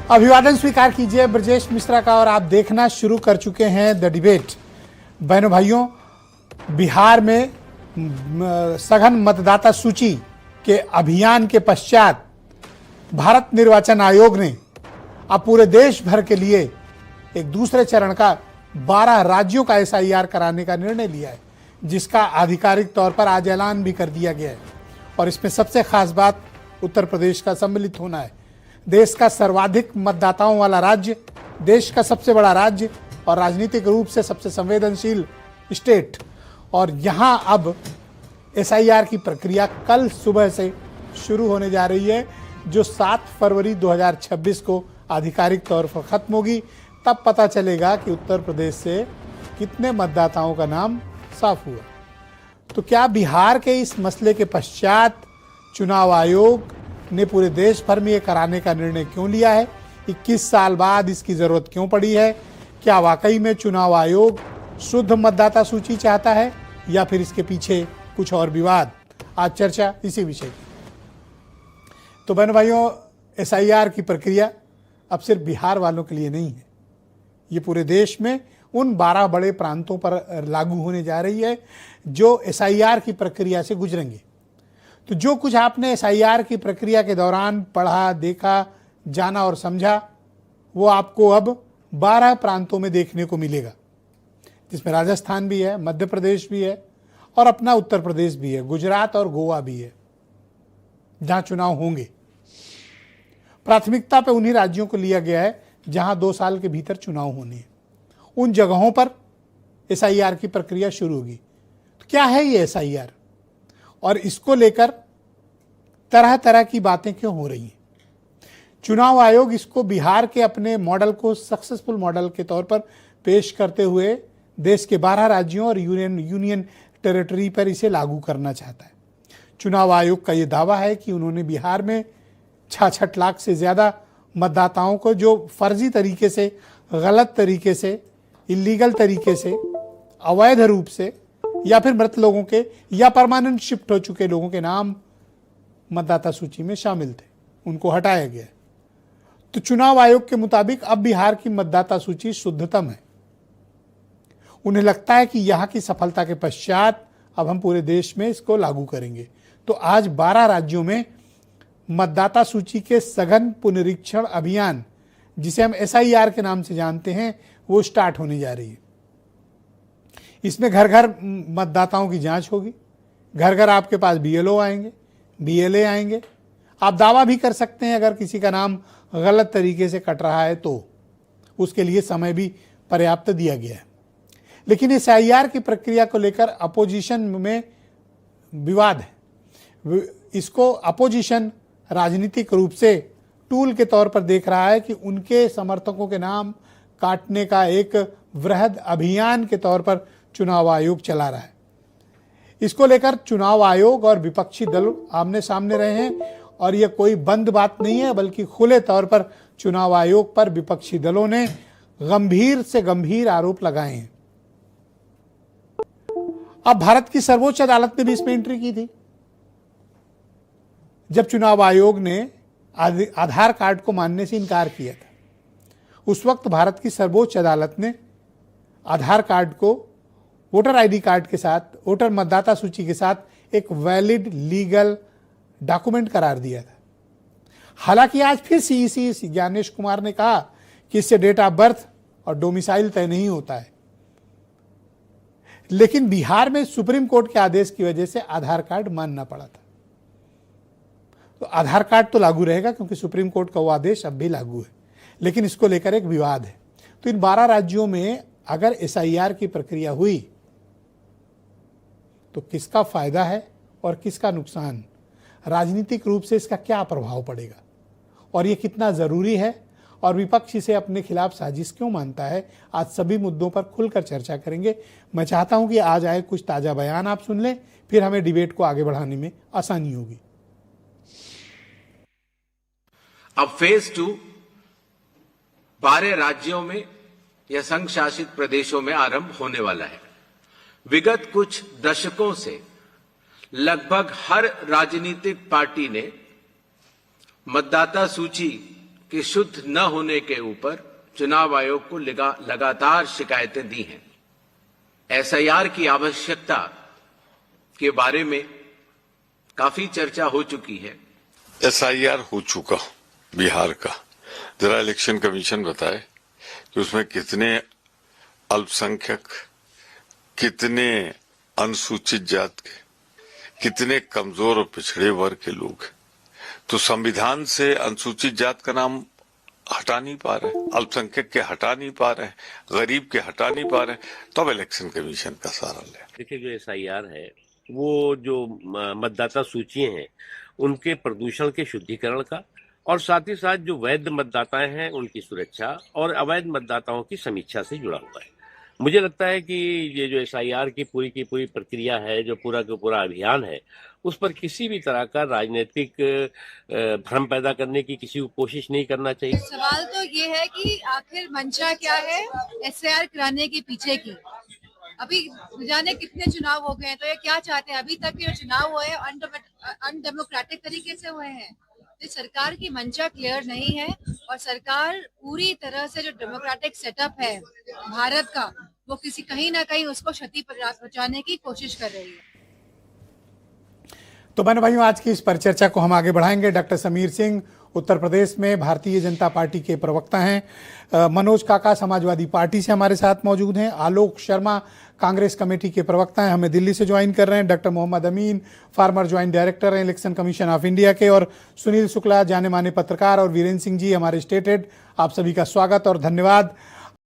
अभिवादन स्वीकार कीजिए ब्रजेश मिश्रा का और आप देखना शुरू कर चुके हैं द डिबेट। बहनों भाइयों, बिहार में सघन मतदाता सूची के अभियान के पश्चात भारत निर्वाचन आयोग ने अब पूरे देश भर के लिए एक दूसरे चरण का 12 राज्यों का एसआईआर कराने का निर्णय लिया है, जिसका आधिकारिक तौर पर आज ऐलान भी कर दिया गया है। और इसमें सबसे खास बात उत्तर प्रदेश का सम्मिलित होना है। देश का सर्वाधिक मतदाताओं वाला राज्य, देश का सबसे बड़ा राज्य और राजनीतिक रूप से सबसे संवेदनशील स्टेट। और यहां अब एसआईआर की प्रक्रिया कल सुबह से शुरू होने जा रही है, जो 7 फरवरी 2026 को आधिकारिक तौर पर खत्म होगी। तब पता चलेगा कि उत्तर प्रदेश से कितने मतदाताओं का नाम साफ हुआ। तो क्या बिहार के इस मसले के पश्चात चुनाव आयोग ने पूरे देश भर में ये कराने का निर्णय क्यों लिया है? 21 साल बाद इसकी जरूरत क्यों पड़ी है? क्या वाकई में चुनाव आयोग शुद्ध मतदाता सूची चाहता है या फिर इसके पीछे कुछ और विवाद? आज चर्चा इसी विषय की। तो बहनों भाइयों, एसआईआर की प्रक्रिया अब सिर्फ बिहार वालों के लिए नहीं है, ये पूरे देश में उन 12 बड़े प्रांतों पर लागू होने जा रही है जो एसआईआर की प्रक्रिया से गुजरेंगे। तो जो कुछ आपने एसआईआर की प्रक्रिया के दौरान पढ़ा, देखा, जाना और समझा, वो आपको अब 12 प्रांतों में देखने को मिलेगा, जिसमें राजस्थान भी है, मध्य प्रदेश भी है और अपना उत्तर प्रदेश भी है, गुजरात और गोवा भी है, जहां चुनाव होंगे। प्राथमिकता पे उन्हीं राज्यों को लिया गया है जहां 2 साल के भीतर चुनाव होने हैं। उन जगहों पर एसआईआर की प्रक्रिया शुरू होगी। तो क्या है ये एसआईआर और इसको लेकर तरह तरह की बातें क्यों हो रही हैं? चुनाव आयोग इसको बिहार के अपने मॉडल को सक्सेसफुल मॉडल के तौर पर पेश करते हुए देश के 12 राज्यों और यूनियन टेरिटरी पर इसे लागू करना चाहता है। चुनाव आयोग का ये दावा है कि उन्होंने बिहार में 66 लाख से ज़्यादा मतदाताओं को, जो फर्जी तरीके से, गलत तरीके से, इलीगल तरीके से, अवैध रूप से या फिर मृत लोगों के या परमानेंट शिफ्ट हो चुके लोगों के नाम मतदाता सूची में शामिल थे, उनको हटाया गया। तो चुनाव आयोग के मुताबिक अब बिहार की मतदाता सूची शुद्धतम है। उन्हें लगता है कि यहां की सफलता के पश्चात अब हम पूरे देश में इसको लागू करेंगे। तो आज 12 राज्यों में मतदाता सूची के सघन पुनरीक्षण अभियान, जिसे हम एसआईआर के नाम से जानते हैं, वो स्टार्ट होने जा रही है। इसमें घर घर मतदाताओं की जांच होगी, घर घर आपके पास बीएलओ आएंगे, बीएलए आएंगे। आप दावा भी कर सकते हैं अगर किसी का नाम गलत तरीके से कट रहा है तो उसके लिए समय भी पर्याप्त दिया गया है। लेकिन एसआईआर की प्रक्रिया को लेकर अपोजिशन में विवाद है। इसको अपोजिशन राजनीतिक रूप से टूल के तौर पर देख रहा है कि उनके समर्थकों के नाम काटने का एक वृहद अभियान के तौर पर चुनाव आयोग चला रहा है। इसको लेकर चुनाव आयोग और विपक्षी दल आमने सामने रहे हैं और यह कोई बंद बात नहीं है, बल्कि खुले तौर पर चुनाव आयोग पर विपक्षी दलों ने गंभीर से गंभीर आरोप लगाए हैं। अब भारत की सर्वोच्च अदालत ने भी इसमें एंट्री की थी। जब चुनाव आयोग ने आधार कार्ड को मानने से इनकार किया था, उस वक्त भारत की सर्वोच्च अदालत ने आधार कार्ड को वोटर आईडी कार्ड के साथ, वोटर मतदाता सूची के साथ एक वैलिड लीगल डॉक्यूमेंट करार दिया था। हालांकि आज फिर सीईसी ज्ञानेश कुमार ने कहा कि इससे डेट ऑफ बर्थ और डोमिसाइल तय नहीं होता है। लेकिन बिहार में सुप्रीम कोर्ट के आदेश की वजह से आधार कार्ड मानना पड़ा था। तो आधार कार्ड तो लागू रहेगा क्योंकि सुप्रीम कोर्ट का वो आदेश अब भी लागू है, लेकिन इसको लेकर एक विवाद है। तो इन 12 राज्यों में अगर एसआईआर की प्रक्रिया हुई तो किसका फायदा है और किसका नुकसान? राजनीतिक रूप से इसका क्या प्रभाव पड़ेगा और ये कितना जरूरी है और विपक्ष इसे अपने खिलाफ साजिश क्यों मानता है? आज सभी मुद्दों पर खुलकर चर्चा करेंगे। मैं चाहता हूं कि आज आए कुछ ताजा बयान आप सुन लें, फिर हमें डिबेट को आगे बढ़ाने में आसानी होगी। अब फेज 2 12 राज्यों में या संघ शासित प्रदेशों में आरंभ होने वाला है। विगत कुछ दशकों से लगभग हर राजनीतिक पार्टी ने मतदाता सूची कि शुद्ध न होने के ऊपर चुनाव आयोग को लगातार शिकायतें दी हैं। एसआईआर की आवश्यकता के बारे में काफी चर्चा हो चुकी है। एसआईआर हो चुका बिहार का, जरा इलेक्शन कमीशन बताए कि उसमें कितने अल्पसंख्यक, कितने अनुसूचित जात के, कितने कमजोर और पिछड़े वर्ग के लोग। तो संविधान से अनुसूचित जात का नाम हटा नहीं पा रहे, अल्पसंख्यक के हटा नहीं पा रहे, गरीब के हटा नहीं पा रहे, तब तो इलेक्शन कमीशन का सहारा ले। देखिए, जो एसआईआर है वो जो मतदाता सूचियां हैं उनके प्रदूषण के शुद्धिकरण का, और साथ ही साथ जो वैध मतदाताएं हैं उनकी सुरक्षा और अवैध मतदाताओं की समीक्षा से जुड़ा हुआ है। मुझे लगता है कि ये जो एसआईआर की पूरी प्रक्रिया है, जो पूरा का पूरा अभियान है, उस पर किसी भी तरह का राजनीतिक भ्रम पैदा करने की किसी को कोशिश नहीं करना चाहिए। सवाल तो ये है कि आखिर मंशा क्या है एसआईआर कराने के पीछे की। अभी जाने कितने चुनाव हो गए हैं, तो ये क्या चाहते हैं? अभी तक के चुनाव हुए अनडेमोक्रेटिक तरीके से हुए हैं। तो सरकार की मंशा क्लियर नहीं है और सरकार पूरी तरह से जो डेमोक्रेटिक सेटअप है भारत का, वो कहीं ना कहीं उसको क्षति पहुंचाने की कोशिश कर रही है। तो बहनों भाइयों, आज की इस परिचर्चा को हम आगे बढ़ाएंगे। डॉक्टर समीर सिंह उत्तर प्रदेश में भारतीय जनता पार्टी के प्रवक्ता हैं। मनोज काका समाजवादी पार्टी से हमारे साथ मौजूद हैं। आलोक शर्मा कांग्रेस कमेटी के प्रवक्ता हैं, हमें दिल्ली से ज्वाइन कर रहे हैं। डॉक्टर मोहम्मद अमीन फार्मर ज्वाइंट डायरेक्टर हैं इलेक्शन कमीशन ऑफ इंडिया के, और सुनील शुक्ला जाने माने पत्रकार, और वीरेंद्र सिंह जी हमारे स्टेट हेड। आप सभी का स्वागत और धन्यवाद।